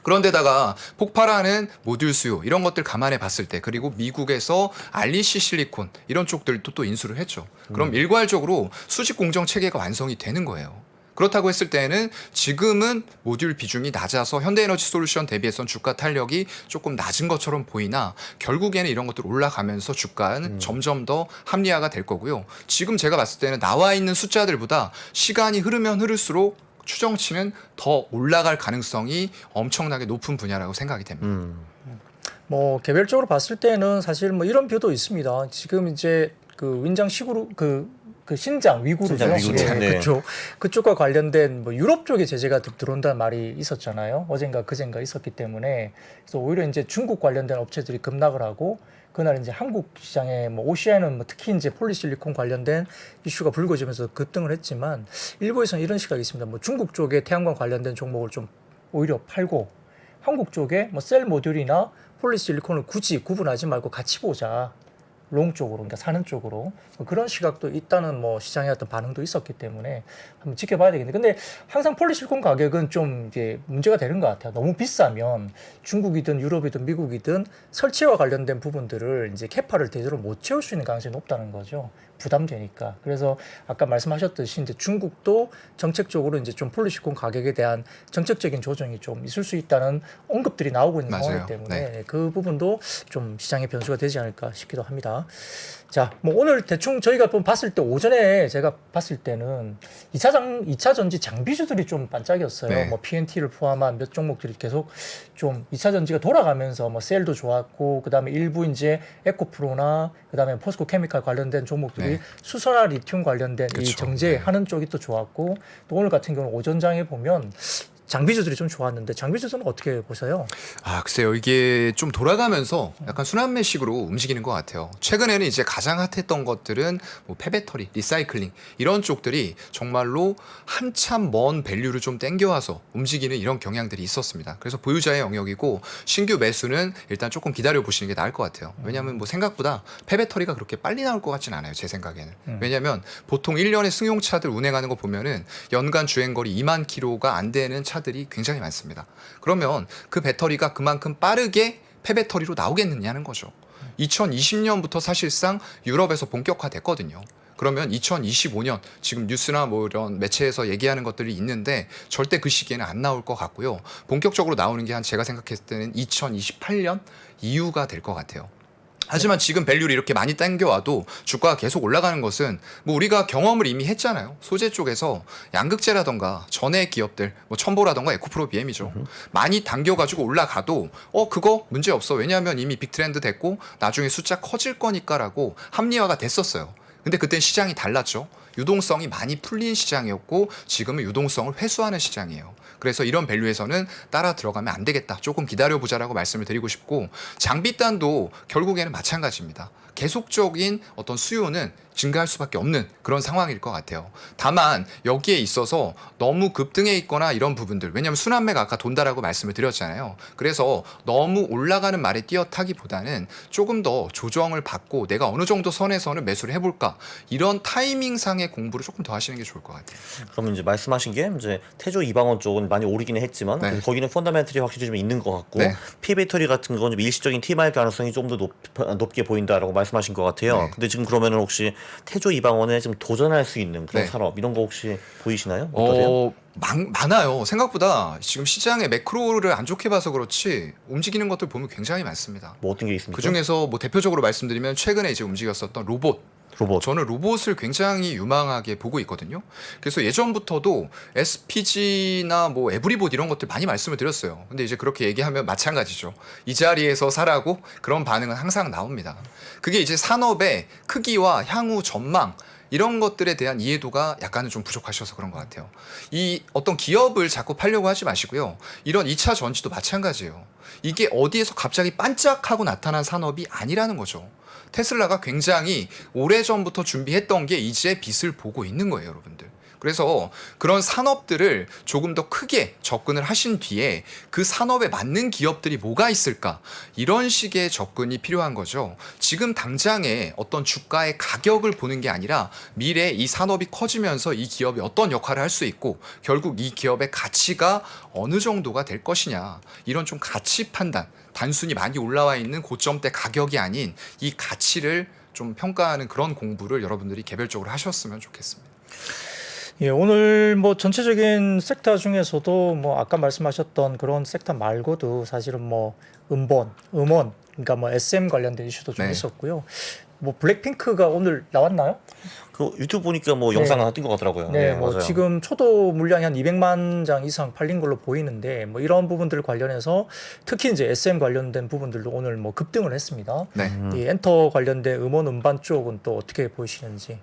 그런데다가 폭발하는 모듈 수요 이런 것들 감안해 봤을 때 그리고 미국에서 알리시 실리콘 이런 쪽들도 또 인수를 했죠. 그럼 일괄적으로 수직 공정 체계가 완성이 되는 거예요. 그렇다고 했을 때는 지금은 모듈 비중이 낮아서 현대에너지 솔루션 대비해선 주가 탄력이 조금 낮은 것처럼 보이나 결국에는 이런 것들 올라가면서 주가는 점점 더 합리화가 될 거고요. 지금 제가 봤을 때는 나와 있는 숫자들보다 시간이 흐르면 흐를수록 추정치는 더 올라갈 가능성이 엄청나게 높은 분야라고 생각이 됩니다. 뭐 개별적으로 봤을 때는 사실 뭐 이런 뷰도 있습니다. 지금 이제 그 윈장 시구루 그 신장 위구르죠. 신장 위구르. 네. 그쪽과 관련된 뭐 유럽 쪽에 제재가 들어온다는 말이 있었잖아요. 어젠가 그젠가 있었기 때문에 그래서 오히려 이제 중국 관련된 업체들이 급락을 하고 그날 이제 한국 시장에 뭐 OCI는 뭐 특히 이제 폴리실리콘 관련된 이슈가 불거지면서 급등을 했지만 일부에서는 이런 시각이 있습니다. 뭐 중국 쪽에 태양광 관련된 종목을 좀 오히려 팔고 한국 쪽에 뭐 셀 모듈이나 폴리실리콘을 굳이 구분하지 말고 같이 보자. 롱 쪽으로, 그러니까 사는 쪽으로 뭐 그런 시각도 있다는 뭐 시장의 어떤 반응도 있었기 때문에 한번 지켜봐야 되겠는데, 근데 항상 폴리실콘 가격은 좀 이제 문제가 되는 것 같아요. 너무 비싸면 중국이든 유럽이든 미국이든 설치와 관련된 부분들을 이제 캐파를 제대로 못 채울 수 있는 가능성이 높다는 거죠. 부담되니까. 그래서 아까 말씀하셨듯이 이제 중국도 정책적으로 이제 좀 폴리실콘 가격에 대한 정책적인 조정이 좀 있을 수 있다는 언급들이 나오고 있는 맞아요. 상황이기 때문에 네. 그 부분도 좀 시장의 변수가 되지 않을까 싶기도 합니다. 자, 뭐 오늘 대충 저희가 좀 봤을 때 오전에 제가 봤을 때는 2차 전지 장비주들이 좀 반짝이었어요. 네. 뭐 PNT를 포함한 몇 종목들이 계속 좀 2차 전지가 돌아가면서 뭐 셀도 좋았고 그다음에 일부 이제 에코프로나 그다음에 포스코 케미칼 관련된 종목들이 네. 수소나 리튬 관련된 이 그쵸. 정제하는 쪽이 또 좋았고 또 오늘 같은 경우는 오전장에 보면 장비주들이 좀 좋았는데 장비주들은 어떻게 보세요? 아, 글쎄요. 이게 좀 돌아가면서 약간 순환매식으로 움직이는 것 같아요. 최근에는 이제 가장 핫했던 것들은 뭐 폐배터리, 리사이클링 이런 쪽들이 정말로 한참 먼 밸류를 좀 땡겨와서 움직이는 이런 경향들이 있었습니다. 그래서 보유자의 영역이고 신규 매수는 일단 조금 기다려 보시는 게 나을 것 같아요. 왜냐하면 뭐 생각보다 폐배터리가 그렇게 빨리 나올 것 같진 않아요. 제 생각에는. 왜냐하면 보통 1년에 승용차들 운행하는 거 보면은 연간 주행거리 2만 킬로가 안 되는 차들이 굉장히 많습니다. 그러면 그 배터리가 그만큼 빠르게 폐배터리로 나오겠느냐는 거죠. 2020년부터 사실상 유럽에서 본격화됐거든요. 그러면 2025년 지금 뉴스나 뭐 이런 매체에서 얘기하는 것들이 있는데 절대 그 시기에는 안 나올 것 같고요. 본격적으로 나오는 게 한 제가 생각했을 때는 2028년 이후가 될 것 같아요. 하지만 지금 밸류를 이렇게 많이 당겨와도 주가가 계속 올라가는 것은 뭐 우리가 경험을 이미 했잖아요. 소재 쪽에서 양극재라던가 전해 기업들, 뭐 첨보라던가 에코프로 BM이죠. 많이 당겨가지고 올라가도 그거 문제 없어. 왜냐하면 이미 빅트렌드 됐고 나중에 숫자 커질 거니까라고 합리화가 됐었어요. 근데 그땐 시장이 달랐죠. 유동성이 많이 풀린 시장이었고 지금은 유동성을 회수하는 시장이에요. 그래서 이런 밸류에서는 따라 들어가면 안 되겠다. 조금 기다려보자라고 말씀을 드리고 싶고 장비단도 결국에는 마찬가지입니다. 계속적인 어떤 수요는 증가할 수밖에 없는 그런 상황일 것 같아요. 다만 여기에 있어서 너무 급등해 있거나 이런 부분들, 왜냐하면 순환매가 아까 돈다라고 말씀을 드렸잖아요. 그래서 너무 올라가는 말에 뛰어타기보다는 조금 더 조정을 받고 내가 어느 정도 선에서는 매수를 해볼까, 이런 타이밍상의 시장의 공부를 조금 더 하시는 게 좋을 것 같아요. 그러면 이제 말씀하신 게 이제 태조 이방원 쪽은 많이 오르기는 했지만 네. 거기는 펀더멘털이 확실히 좀 있는 것 같고 네. P배터리 같은 건 좀 일시적인 TMI 가능성이 좀 더 높게 보인다라고 말씀하신 것 같아요. 네. 근데 지금 그러면은 혹시 태조 이방원에 좀 도전할 수 있는 그런 네. 산업 이런 거 혹시 보이시나요? 어떠세요? 많아요. 생각보다 지금 시장의 매크로를 안 좋게 봐서 그렇지 움직이는 것들 보면 굉장히 많습니다. 뭐 어떤 게 있습니까? 그 중에서 뭐 대표적으로 말씀드리면 최근에 이제 움직였었던 로봇. 저는 로봇을 굉장히 유망하게 보고 있거든요. 그래서 예전부터도 SPG나 뭐 에브리봇 이런 것들 많이 말씀을 드렸어요. 근데 이제 그렇게 얘기하면 마찬가지죠. 이 자리에서 사라고 그런 반응은 항상 나옵니다. 그게 이제 산업의 크기와 향후 전망 이런 것들에 대한 이해도가 약간은 좀 부족하셔서 그런 것 같아요. 이 어떤 기업을 자꾸 팔려고 하지 마시고요. 이런 2차 전지도 마찬가지예요. 이게 어디에서 갑자기 반짝하고 나타난 산업이 아니라는 거죠. 테슬라가 굉장히 오래전부터 준비했던 게 이제 빛을 보고 있는 거예요, 여러분들. 그래서 그런 산업들을 조금 더 크게 접근을 하신 뒤에 그 산업에 맞는 기업들이 뭐가 있을까? 이런 식의 접근이 필요한 거죠. 지금 당장에 어떤 주가의 가격을 보는 게 아니라 미래에 이 산업이 커지면서 이 기업이 어떤 역할을 할 수 있고 결국 이 기업의 가치가 어느 정도가 될 것이냐. 이런 좀 가치 판단. 단순히 많이 올라와 있는 고점대 가격이 아닌 이 가치를 좀 평가하는 그런 공부를 여러분들이 개별적으로 하셨으면 좋겠습니다. 예, 오늘 뭐 전체적인 섹터 중에서도 뭐 아까 말씀하셨던 그런 섹터 말고도 사실은 뭐 음원, 그러니까 뭐 SM 관련된 이슈도 좀 네. 있었고요. 뭐 블랙핑크가 오늘 나왔나요? 그 유튜브 보니까 뭐 영상 하나 뜬 것 같더라고요. 네, 네, 뭐 맞아요. 지금 초도 물량이 한 200만 장 이상 팔린 걸로 보이는데 뭐 이런 부분들 관련해서 특히 이제 SM 관련된 부분들도 오늘 뭐 급등을 했습니다. 네. 이 엔터 관련된 음원 음반 쪽은 또 어떻게 보시는지?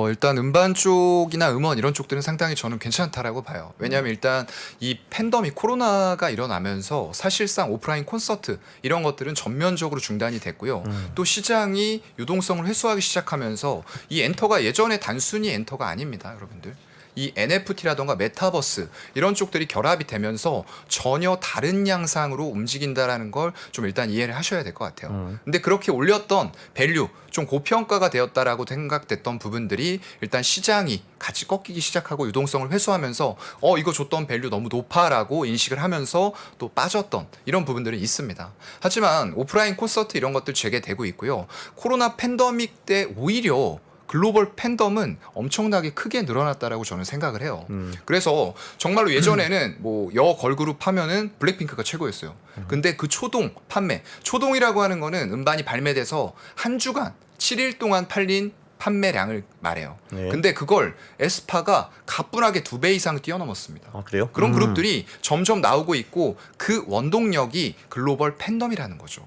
일단 음반 쪽이나 음원 이런 쪽들은 상당히 저는 괜찮다라고 봐요. 왜냐하면 일단 이 팬데믹 코로나가 일어나면서 사실상 오프라인 콘서트 이런 것들은 전면적으로 중단이 됐고요. 또 시장이 유동성을 회수하기 시작하면서 이 엔터가 예전에 단순히 엔터가 아닙니다, 여러분들. 이 NFT라던가 메타버스 이런 쪽들이 결합이 되면서 전혀 다른 양상으로 움직인다라는 걸 좀 일단 이해를 하셔야 될 것 같아요. 근데 그렇게 올렸던 밸류 좀 고평가가 되었다라고 생각됐던 부분들이 일단 시장이 같이 꺾이기 시작하고 유동성을 회수하면서 이거 줬던 밸류 너무 높아라고 인식을 하면서 또 빠졌던 이런 부분들은 있습니다. 하지만 오프라인 콘서트 이런 것들 재개되고 있고요. 코로나 팬데믹 때 오히려 글로벌 팬덤은 엄청나게 크게 늘어났다라고 저는 생각을 해요. 그래서 정말로 예전에는 뭐 여 걸그룹 하면은 블랙핑크가 최고였어요. 근데 그 초동 판매, 초동이라고 하는 거는 음반이 발매돼서 한 주간 7일 동안 팔린 판매량을 말해요. 네. 근데 그걸 에스파가 가뿐하게 2배 이상 뛰어넘었습니다. 아, 그래요? 그런 그룹들이 점점 나오고 있고 그 원동력이 글로벌 팬덤이라는 거죠.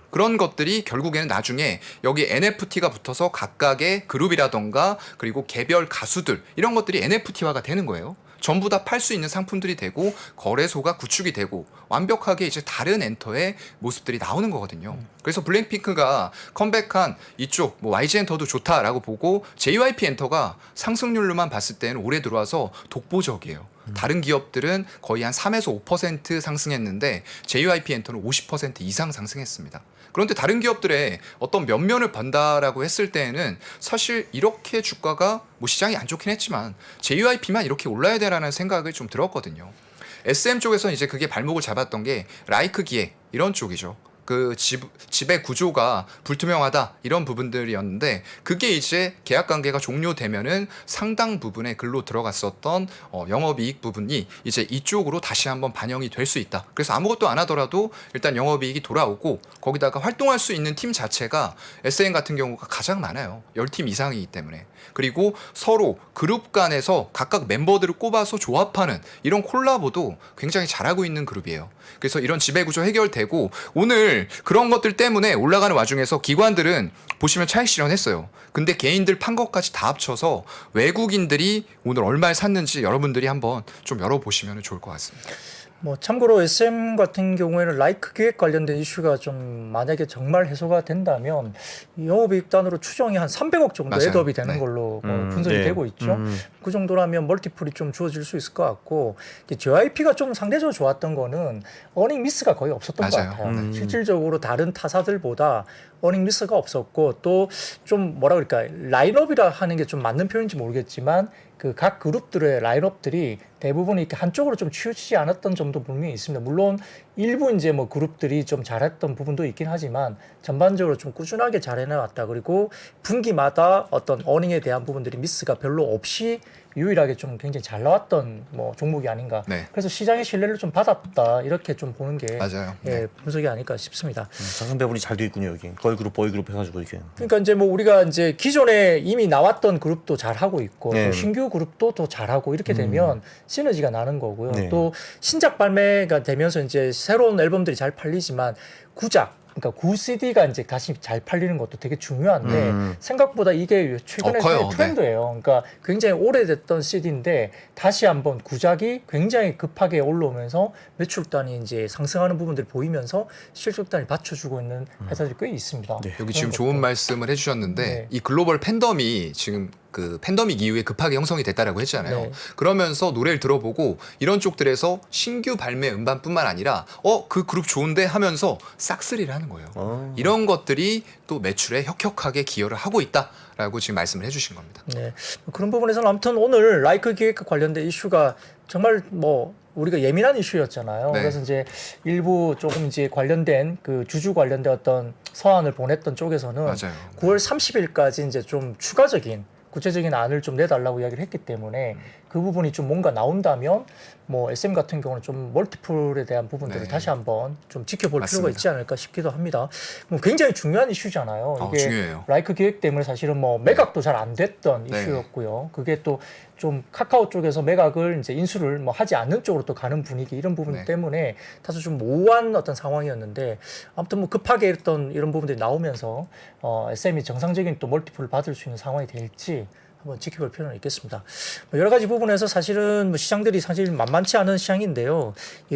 그런 것들이 결국에는 나중에 여기 NFT가 붙어서 각각의 그룹이라던가 그리고 개별 가수들 이런 것들이 NFT화가 되는 거예요. 전부 다 팔 수 있는 상품들이 되고 거래소가 구축이 되고 완벽하게 이제 다른 엔터의 모습들이 나오는 거거든요. 그래서 블랙핑크가 컴백한 이쪽 뭐 YG 엔터도 좋다라고 보고 JYP 엔터가 상승률로만 봤을 때는 올해 들어와서 독보적이에요. 다른 기업들은 거의 한 3에서 5% 상승했는데 JYP 엔터는 50% 이상 상승했습니다. 그런데 다른 기업들의 어떤 면면을 본다라고 했을 때에는 사실 이렇게 주가가 뭐 시장이 안 좋긴 했지만 JYP만 이렇게 올라야 되라는 생각을 좀 들었거든요. SM 쪽에서는 이제 그게 발목을 잡았던 게 라이크 기획 이런 쪽이죠. 그 집의 구조가 불투명하다 이런 부분들이었는데 그게 이제 계약 관계가 종료되면은 상당 부분의 글로 들어갔었던 영업이익 부분이 이제 이쪽으로 다시 한번 반영이 될 수 있다. 그래서 아무것도 안 하더라도 일단 영업이익이 돌아오고 거기다가 활동할 수 있는 팀 자체가 SM 같은 경우가 가장 많아요. 10팀 이상이기 때문에. 그리고 서로 그룹 간에서 각각 멤버들을 꼽아서 조합하는 이런 콜라보도 굉장히 잘하고 있는 그룹이에요. 그래서 이런 지배구조 해결되고 오늘 그런 것들 때문에 올라가는 와중에서 기관들은 보시면 차익 실현했어요. 근데 개인들 판 것까지 다 합쳐서 외국인들이 오늘 얼마에 샀는지 여러분들이 한번 좀 열어보시면 좋을 것 같습니다. 뭐 참고로 SM 같은 경우에는 라이크 기획 관련된 이슈가 좀 만약에 정말 해소가 된다면 영업이익단으로 추정이 한 300억 정도 맞아요. 애드업이 되는 네. 걸로 분석이 네. 되고 있죠. 그 정도라면 멀티플이 좀 주어질 수 있을 것 같고 JYP가 좀 상대적으로 좋았던 거는 어닝 미스가 거의 없었던 맞아요. 것 같아요. 실질적으로 다른 타사들보다 어닝 미스가 없었고 또 좀 뭐라 그럴까 라인업이라 하는 게 좀 맞는 표현인지 모르겠지만 그 각 그룹들의 라인업들이 대부분 이렇게 한쪽으로 좀 치우치지 않았던 점도 분명히 있습니다. 물론 일부 이제 뭐 그룹들이 좀 잘했던 부분도 있긴 하지만 전반적으로 좀 꾸준하게 잘 해나갔다. 그리고 분기마다 어떤 어닝에 대한 부분들이 미스가 별로 없이 유일하게 좀 굉장히 잘 나왔던 뭐 종목이 아닌가. 네. 그래서 시장의 신뢰를 좀 받았다. 이렇게 좀 보는 게 맞아요. 예, 네. 분석이 아닐까 싶습니다. 자산 배분이 잘 돼 있군요 여기. 걸그룹, 보이그룹 해가지고 이렇게. 그러니까 이제 뭐 우리가 이제 기존에 이미 나왔던 그룹도 잘 하고 있고 네. 또 신규 그룹도 더 잘하고 이렇게 되면 시너지가 나는 거고요. 네. 또 신작 발매가 되면서 이제 새로운 앨범들이 잘 팔리지만 구작 그러니까 구 CD가 이제 다시 잘 팔리는 것도 되게 중요한데 생각보다 이게 최근에 커요. 트렌드예요. 그러니까 굉장히 오래됐던 CD인데 다시 한번 구작이 굉장히 급하게 올라오면서 매출단이 이제 상승하는 부분들이 보이면서 실적단이 받쳐주고 있는 회사들이 꽤 있습니다. 네. 여기 그런 지금 것도. 좋은 말씀을 해주셨는데 네. 이 글로벌 팬덤이 지금 그 팬데믹 이후에 급하게 형성이 됐다라고 했잖아요. 네. 그러면서 노래를 들어보고 이런 쪽들에서 신규 발매 음반뿐만 아니라 그 그룹 좋은데 하면서 싹쓸이를 하는 거예요. 이런 것들이 또 매출에 혁혁하게 기여를 하고 있다라고 지금 말씀을 해주신 겁니다. 네. 그런 부분에서는 아무튼 오늘 라이크 기획과 관련된 이슈가 정말 뭐 우리가 예민한 이슈였잖아요. 네. 그래서 이제 일부 조금 이제 관련된 그 주주 관련된 어떤 서한을 보냈던 쪽에서는 맞아요. 9월 30일까지 이제 좀 추가적인 구체적인 안을 좀 내달라고 이야기를 했기 때문에 그 부분이 좀 뭔가 나온다면 뭐 SM 같은 경우는 좀 멀티플에 대한 부분들을 네. 다시 한번 좀 지켜볼 맞습니다. 필요가 있지 않을까 싶기도 합니다. 뭐 굉장히 중요한 이슈잖아요. 이게 중요해요. 라이크 기획 때문에 사실은 뭐 매각도 잘 안 됐던 네. 이슈였고요. 그게 또 좀 카카오 쪽에서 매각을 이제 인수를 뭐 하지 않는 쪽으로 또 가는 분위기 이런 부분 네. 때문에 다소 좀 모호한 어떤 상황이었는데 아무튼 뭐 급하게 했던 이런 부분들이 나오면서 SM이 정상적인 또 멀티플을 받을 수 있는 상황이 될지 한번 지켜볼 필요는 있겠습니다. 뭐 여러 가지 부분에서 사실은 뭐 시장들이 사실 만만치 않은 시장인데요.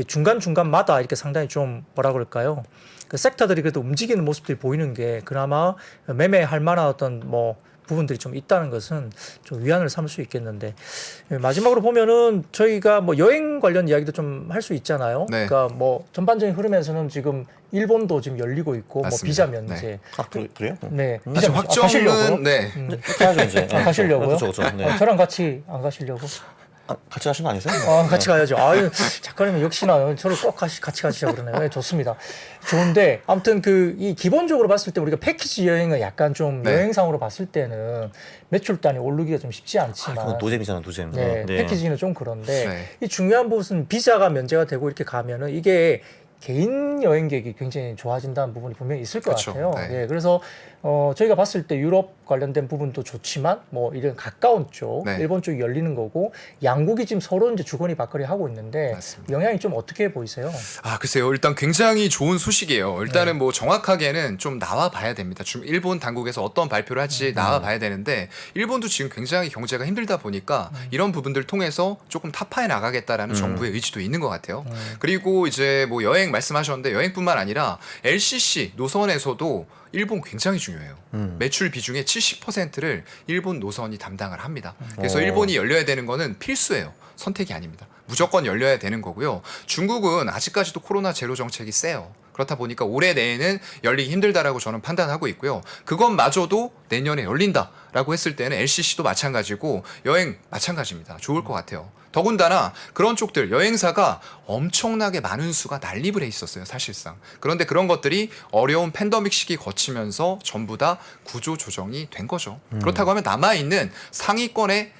중간중간마다 이렇게 상당히 좀 뭐라 그럴까요? 그 섹터들이 그래도 움직이는 모습들이 보이는 게 그나마 매매할 만한 어떤 뭐 부분들이 좀 있다는 것은 좀 위안을 삼을 수 있겠는데 마지막으로 보면은 저희가 뭐 여행 관련 이야기도 좀 할 수 있잖아요. 네. 그러니까 뭐 전반적인 흐름에서는 지금 일본도 지금 열리고 있고 뭐 맞습니다. 비자 면제. 그래요? 네. 사실 가시려고요? 확정은 네. 가야죠 이제. 가시려고요? 그렇죠, 그렇죠. 네. 저랑 같이 안 가시려고? 같이 가신 거 아니세요? 같이 가야죠. 아유, 작가님은 역시나 저를 꼭 같이 가시자 그러네요. 네, 좋습니다. 좋은데 아무튼 이 기본적으로 봤을 때 우리가 패키지 여행은 약간 좀 네. 여행상으로 봤을 때는 매출단이 오르기가 좀 쉽지 않지만 그건 노잼이잖아 노잼. 네, 네. 패키지는 좀 그런데 네. 이 중요한 부분은 비자가 면제가 되고 이렇게 가면은 이게 개인 여행객이 굉장히 좋아진다는 부분이 분명히 있을 것 그렇죠. 같아요. 네. 예, 그래서 저희가 봤을 때 유럽 관련된 부분도 좋지만 뭐 이런 가까운 쪽, 네. 일본 쪽이 열리는 거고 양국이 지금 서로 이제 주거니 받거니 하고 있는데 맞습니다. 영향이 좀 어떻게 보이세요? 글쎄요. 일단 굉장히 좋은 소식이에요. 일단은 네. 뭐 정확하게는 좀 나와 봐야 됩니다. 지금 일본 당국에서 어떤 발표를 할지 나와 봐야 되는데 일본도 지금 굉장히 경제가 힘들다 보니까 이런 부분들 통해서 조금 타파해 나가겠다라는 정부의 의지도 있는 것 같아요. 그리고 이제 뭐 여행 말씀하셨는데 여행뿐만 아니라 LCC 노선에서도 일본 굉장히 중요해요. 매출 비중의 70%를 일본 노선이 담당을 합니다. 그래서 일본이 열려야 되는 거는 필수예요. 선택이 아닙니다. 무조건 열려야 되는 거고요. 중국은 아직까지도 코로나 제로 정책이 세요. 그렇다 보니까 올해 내에는 열리기 힘들다라고 저는 판단하고 있고요. 그것마저도 내년에 열린다라고 했을 때는 LCC도 마찬가지고 여행 마찬가지입니다. 좋을 것 같아요. 더군다나 그런 쪽들 여행사가 엄청나게 많은 수가 난립을 해 있었어요. 사실상. 그런데 그런 것들이 어려운 팬데믹 시기 거치면서 전부 다 구조 조정이 된 거죠. 그렇다고 하면 남아있는 상위권의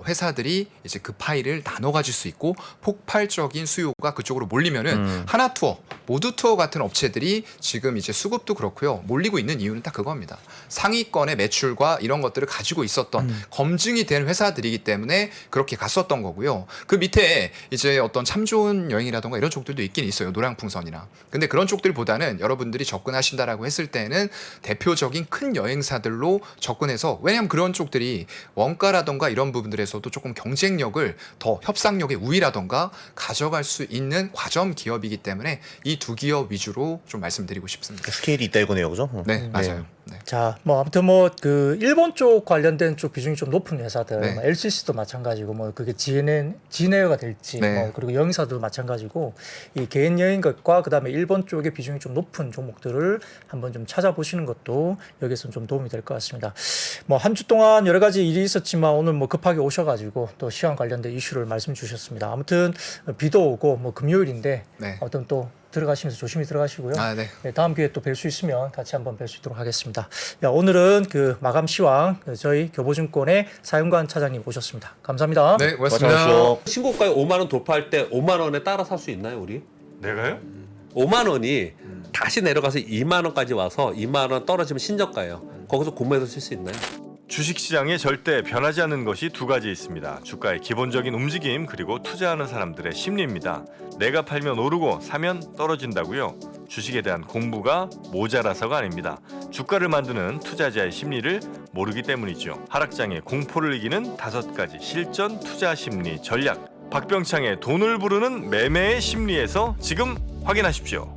회사들이 이제 그 파일을 나눠 가질 수 있고 폭발적인 수요가 그쪽으로 몰리면은 하나투어, 모두투어 같은 업체들이 지금 이제 수급도 그렇고요. 몰리고 있는 이유는 딱 그겁니다. 상위권의 매출과 이런 것들을 가지고 있었던 검증이 된 회사들이기 때문에 그렇게 갔었던 거고요. 그 밑에 이제 어떤 참 좋은 여행이라던가 이런 쪽들도 있긴 있어요. 노량풍선이나. 근데 그런 쪽들보다는 여러분들이 접근하신다라고 했을 때는 대표적인 큰 여행사들로 접근해서 왜냐하면 그런 쪽들이 원가라던가 이런 부분 분들에서도 조금 경쟁력을 더 협상력의 우위라던가 가져갈 수 있는 과점 기업이기 때문에 이 두 기업 위주로 좀 말씀드리고 싶습니다. 스케일이 있다 이거네요, 그죠? 네, 맞아요. 네. 자, 뭐 아무튼 뭐 그 일본 쪽 관련된 쪽 비중이 좀 높은 회사들, 네. 뭐 LCC도 마찬가지고, 뭐 그게 진에어가 될지, 네. 뭐 그리고 여행사도 마찬가지고, 이 개인 여행객과 그다음에 일본 쪽의 비중이 좀 높은 종목들을 한번 좀 찾아보시는 것도 여기서 좀 도움이 될 것 같습니다. 뭐 한 주 동안 여러 가지 일이 있었지만 오늘 뭐 급하게 오셔가지고 또 시황 관련된 이슈를 말씀 주셨습니다. 아무튼 비도 오고 뭐 금요일인데 네. 어떤 또 들어가시면서 조심히 들어가시고요. 아, 네. 네, 다음 기회에 또 뵐 수 있으면 같이 한번 뵐 수 있도록 하겠습니다. 야, 오늘은 그 마감 시황 저희 교보증권의 사윤관 차장님 오셨습니다. 감사합니다. 네, 고맙습니다. 마찬가지로. 신고가에 5만 원 돌파할 때 5만 원에 따라 살 수 있나요, 우리? 내가요? 5만 원이 다시 내려가서 2만 원까지 와서 2만 원 떨어지면 신저가예요. 거기서 구매해서 쓸 수 있나요? 주식시장에 절대 변하지 않는 것이 두 가지 있습니다. 주가의 기본적인 움직임 그리고 투자하는 사람들의 심리입니다. 내가 팔면 오르고 사면 떨어진다고요. 주식에 대한 공부가 모자라서가 아닙니다. 주가를 만드는 투자자의 심리를 모르기 때문이죠. 하락장의 공포를 이기는 5가지 실전 투자 심리 전략. 박병창의 돈을 부르는 매매의 심리에서 지금 확인하십시오.